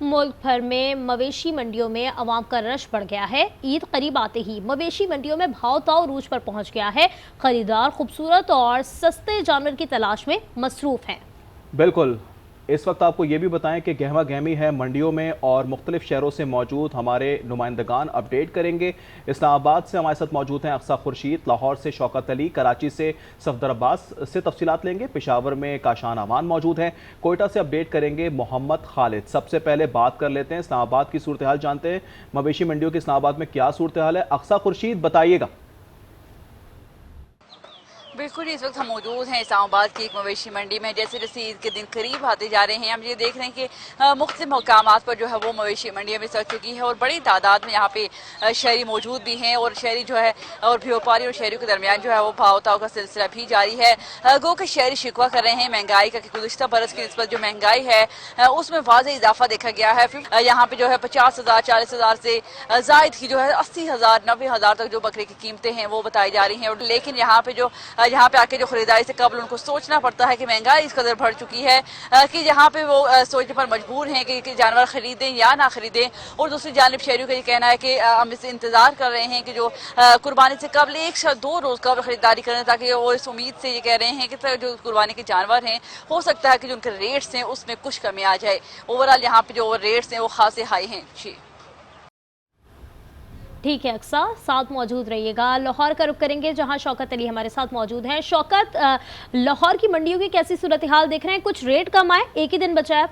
मुल्क भर में मवेशी मंडियों में अवाम का रश बढ़ गया है। ईद करीब आते ही मवेशी मंडियों में भाव ताव रूज पर पहुंच गया है। खरीदार खूबसूरत और सस्ते जानवर की तलाश में मसरूफ हैं। बिल्कुल। इस वक्त आपको ये भी बताएं कि गहमा गहमी है मंडियों में और मुख्तलिफ शहरों से मौजूद हमारे नुमाइंदगान अपडेट करेंगे। इस्लामाबाद से हमारे साथ मौजूद हैं अक्सा खुर्शीद, लाहौर से शौकत अली, कराची से सफदर अब्बास से तफसीलात लेंगे, पेशावर में काशान अमान मौजूद हैं, कोयटा से अपडेट करेंगे मोहम्मद खालिद। सबसे पहले बात कर लेते हैं इस्लामाबाद की सूरत हाल, जानते हैं मवेशी मंडियों की इस्लामाबाद में क्या सूरत हाल है। अक्सा खुर्शीद, बताइएगा। बिल्कुल, इस वक्त हम मौजूद हैं इस्लामाबाद की एक मवेशी मंडी में। जैसे जैसे ईद के दिन करीब आते जा रहे हैं, हम ये देख रहे हैं कि मुख्तलिफ मकामात पर जो है वो मवेशी मंडियाँ भी सज चुकी है और बड़ी तादाद में यहाँ पे शहरी मौजूद भी हैं और शहरी जो है और व्यापारी और शहरियों के दरमियान जो है वो भाव ताव का सिलसिला भी जारी है। गो के शहरी शिकवा कर रहे हैं महंगाई का कि गुज़िश्ता बरस की निस्बत जो महंगाई है उसमें वाज़ेह इजाफा देखा गया है। फिर यहाँ पे जो है 50,000 40,000 से जायद की जो है 80,000 90,000 तक जो बकरे की कीमतें हैं वो बताई जा रही हैं। और लेकिन यहाँ पे आके जो खरीदारी से कबल उनको सोचना पड़ता है कि महंगाई इस कदर बढ़ चुकी है कि यहाँ पे वो सोचने पर मजबूर हैं कि जानवर खरीदें या ना खरीदें। और दूसरी जानिब शहरियों का ये कहना है कि हम इसे इंतजार कर रहे हैं कि जो कुर्बानी से कबल 1-2 रोज कबल खरीदारी करें, ताकि वो इस उम्मीद से ये कह रहे हैं कि जो कुर्बानी के जानवर हैं हो सकता है कि जो उनके रेट्स हैं उसमें कुछ कमी आ जाए। ओवरऑल यहाँ पे जो रेट्स हैं वो खासे हाई हैं। जी ठीक है अक्सा, साथ मौजूद रहिएगा। लाहौर का रुख करेंगे जहां शौकत अली हमारे साथ मौजूद हैं। शौकत, लाहौर की मंडियों की कैसी सूरत हाल देख रहे हैं? कुछ रेट कम आए, एक ही दिन बचा है।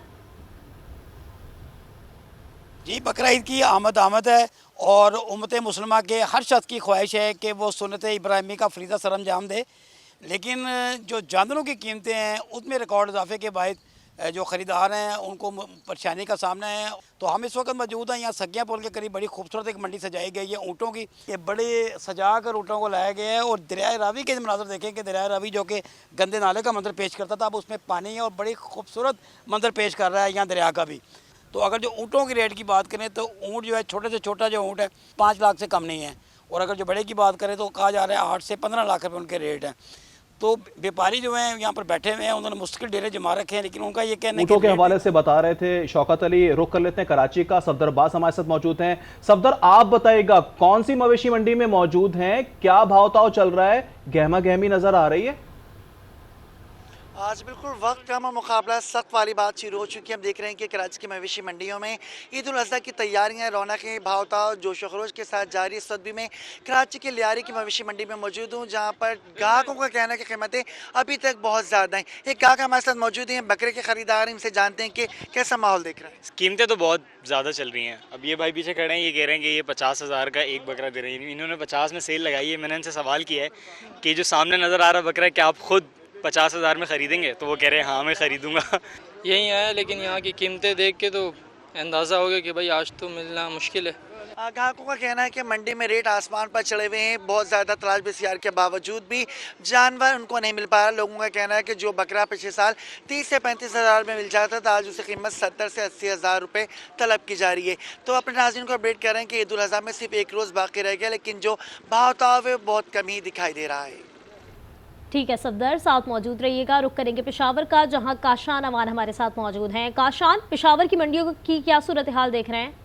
जी, बकरा ईद की आमद है और उम्मत मुसलमान के हर शख्स की ख्वाहिश है कि वो सुन्नत इब्राहिमी का फरीज़ा सर अंजाम दे। लेकिन जो जानवरों की कीमतें हैं उसमें रिकॉर्ड इजाफे के बाद जो ख़रीदार हैं उनको परेशानी का सामना है। तो हम इस वक्त मौजूद हैं यहाँ सगिया पुल के करीब। बड़ी खूबसूरत एक मंडी सजाई गई है ऊँटों की, ये बड़े सजा कर ऊँटों को लाया गया है। और दरिया रावी के मनाजर देखें कि दरिया रावी जो कि गंदे नाले का मंजर पेश करता था, अब उसमें पानी है और बड़ी खूबसूरत मंजर पेश कर रहा है यहाँ दरिया का भी। तो अगर जो ऊँटों की रेट की बात करें तो ऊँट जो है छोटे से छोटा जो ऊँट है 5 लाख से कम नहीं है। और अगर जो बड़े की बात करें तो कहा जा रहा है 8 से 15 लाख रुपये उनके रेट हैं। तो व्यापारी जो हैं यहाँ पर बैठे हुए हैं, उन्होंने मुश्किल डेरे जमा रखे हैं, लेकिन उनका ये कहना है ऊँटों के हवाले से बता रहे थे शौकत अली। रुख कर लेते हैं कराची का, सफदर अब्बास हमारे साथ मौजूद हैं। सफदर, आप बताइएगा कौन सी मवेशी मंडी में मौजूद हैं, क्या भाव ताव चल रहा है, गहमा गहमी नजर आ रही है? आज बिल्कुल वक्त का मुकाबला सख्त वाली बात शुरू हो चुकी है। हम देख रहे हैं कि कराची की मवेशी मंडियों में ईद उल अज़हा की तैयारियां, रौनकें, भावताव जोश खरोश के साथ जारी। इस वक्त भी मैं कराची के लियारी की मवेशी मंडी में मौजूद हूँ, जहाँ पर ग्राहकों का कहना है कि कीमतें अभी तक बहुत ज़्यादा हैं। एक ग्राहक हमारे साथ मौजूद हैं, बकरे के खरीदार, इनसे जानते हैं कि कैसा माहौल देख रहे हैं। कीमतें तो बहुत ज़्यादा चल रही हैं। अब ये भाई पीछे खड़े हैं, ये कह रहे हैं कि ये 50,000 का एक बकरा दे रहे हैं। इन्होंने 50 में सेल लगाई है। मैंने इनसे सवाल किया है कि जो सामने नज़र आ रहा बकरा है क्या आप खुद 50,000 में ख़रीदेंगे? तो वो कह रहे हैं हाँ मैं ख़रीदूँगा। यही है, लेकिन यहाँ की कीमतें देख के तो अंदाज़ा हो गया कि भाई आज तो मिलना मुश्किल है। ग्राहकों का कहना है कि मंडी में रेट आसमान पर चढ़े हुए हैं। बहुत ज़्यादा तलाश बसियार के बावजूद भी जानवर उनको नहीं मिल पा रहा। लोगों का कहना है कि जो बकरा पिछले साल 30 से 35,000 में मिल जाता था, आज उसकी कीमत 70 से 80,000 रुपये तलब की जा रही है। तो अपने नाज़रीन को अपडेट कर रहे हैं कि ईद उल अज़हा में सिर्फ एक रोज़ बाकी रह गया, लेकिन जो भाव ताव है बहुत कम ही दिखाई दे रहा है। ठीक है सफदर, साथ मौजूद रहिएगा। रुख करेंगे पेशावर का, जहां काशान अमान हमारे साथ मौजूद हैं। काशान, पेशावर की मंडियों की क्या सूरत हाल देख रहे हैं?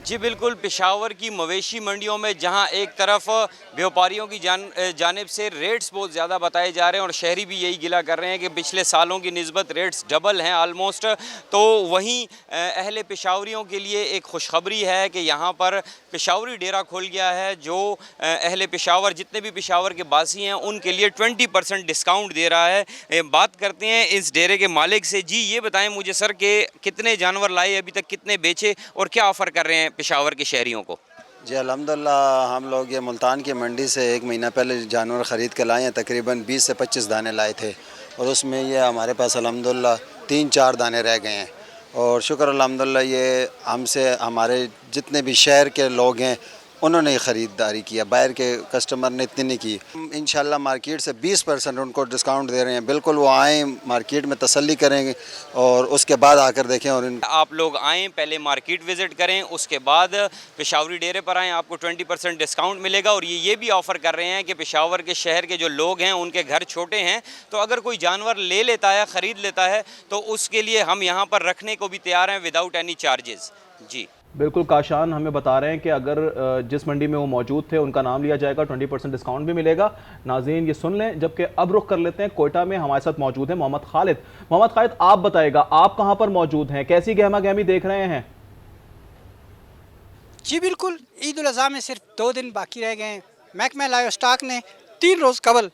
जी बिल्कुल, पेशावर की मवेशी मंडियों में जहां एक तरफ व्यापारियों की जानिब से रेट्स बहुत ज़्यादा बताए जा रहे हैं और शहरी भी यही गिला कर रहे हैं कि पिछले सालों की निस्बत रेट्स डबल हैं आलमोस्ट, तो वहीं अहले पेशावरियों के लिए एक खुशखबरी है कि यहां पर पेशावरी डेरा खुल गया है जो अहले पेशावर जितने भी पेशावर के बासी हैं उनके लिए 20% डिस्काउंट दे रहा है। बात करते हैं इस डेरे के मालिक से। जी ये बताएं मुझे सर कि कितने जानवर लाए अभी तक, कितने बेचे और क्या ऑफ़र कर रहे हैं पेशावर के शहरियों को? जी अल्हम्दुलिल्लाह, हम लोग ये मुल्तान की मंडी से 1 महीना पहले जानवर ख़रीद के लाए हैं। तकरीबन 20 से 25 दाने लाए थे और उसमें ये हमारे पास अल्हम्दुलिल्लाह 3-4 दाने रह गए हैं। और शुक्र अल्हम्दुलिल्लाह ये हमसे हमारे जितने भी शहर के लोग हैं उन्होंने ही ख़रीदारी किया, बाहर के कस्टमर ने इतनी नहीं की। इंशाल्लाह मार्केट से 20% उनको डिस्काउंट दे रहे हैं। बिल्कुल वो आएँ, मार्केट में तसल्ली करेंगे और उसके बाद आकर देखें। और आप लोग आएँ, पहले मार्केट विज़िट करें, उसके बाद पेशावरी डेरे पर आएँ, आपको 20% डिस्काउंट मिलेगा। और ये भी ऑफ़र कर रहे हैं कि पेशावर के शहर के जो लोग हैं उनके घर छोटे हैं, तो अगर कोई जानवर ले लेता है, ख़रीद लेता है, तो उसके लिए हम यहाँ पर रखने को भी तैयार हैं विदाउट एनी चार्जेस। जी बिल्कुल, काशान हमें बता रहे हैं कि अगर जिस मंडी में वो मौजूद थे उनका नाम लिया जाएगा 20% डिस्काउंट भी मिलेगा। नाज़रीन ये सुन लें। जबकि अब रुख कर लेते हैं कोयटा में, हमारे साथ मौजूद है मोहम्मद खालिद। मोहम्मद खालिद, आप बताएगा आप कहाँ पर मौजूद हैं, कैसी गहमा गहमी देख रहे हैं? जी बिल्कुल, ईद उल अज़हा में सिर्फ 2 दिन बाकी रह गए हैं। महकमा लाइव स्टॉक ने 3 रोज़ कबल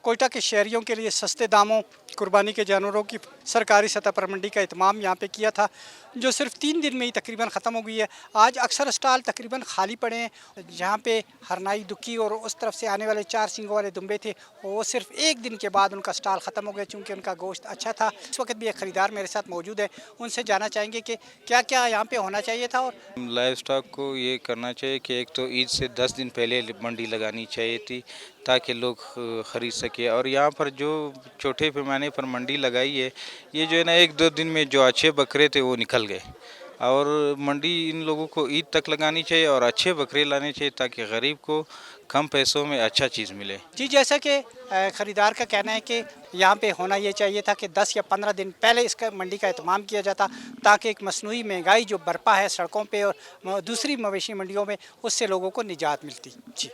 कोयटा के शहरियों के लिए सस्ते दामों कुर्बानी के जानवरों की सरकारी सतह पर मंडी का इत्माम यहाँ पे किया था, जो सिर्फ 3 दिन में ही तकरीबन ख़त्म हो गई है। आज अक्सर स्टॉल तकरीबन खाली पड़े हैं। जहाँ पे हरनाई, दुखी और उस तरफ से आने वाले 4 सींगों वाले दुम्बे थे, वो सिर्फ 1 दिन के बाद उनका स्टॉल ख़त्म हो गया, चूँकि उनका गोश्त अच्छा था। इस वक्त भी एक ख़रीदार मेरे साथ मौजूद है, उनसे जानना चाहेंगे कि क्या क्या यहाँ पर होना चाहिए था। और लाइव स्टॉक को ये करना चाहिए कि एक तो ईद से 10 दिन पहले मंडी लगानी चाहिए थी, ताकि लोग ख़रीद सके। और यहाँ पर जो छोटे पैमाने पर मंडी लगाई है, ये जो है ना 1-2 दिन में जो अच्छे बकरे थे वो निकल गए। और मंडी इन लोगों को ईद तक लगानी चाहिए और अच्छे बकरे लाने चाहिए, ताकि गरीब को कम पैसों में अच्छा चीज़ मिले। जी, जैसा कि ख़रीदार का कहना है कि यहाँ पे होना ये चाहिए था कि 10 या 15 दिन पहले इसका मंडी का एहतमाम किया जाता, ताकि एक मसनूई महंगाई जो बरपा है सड़कों पे और दूसरी मवेशी मंडियों में, उससे लोगों को निजात मिलती। जी।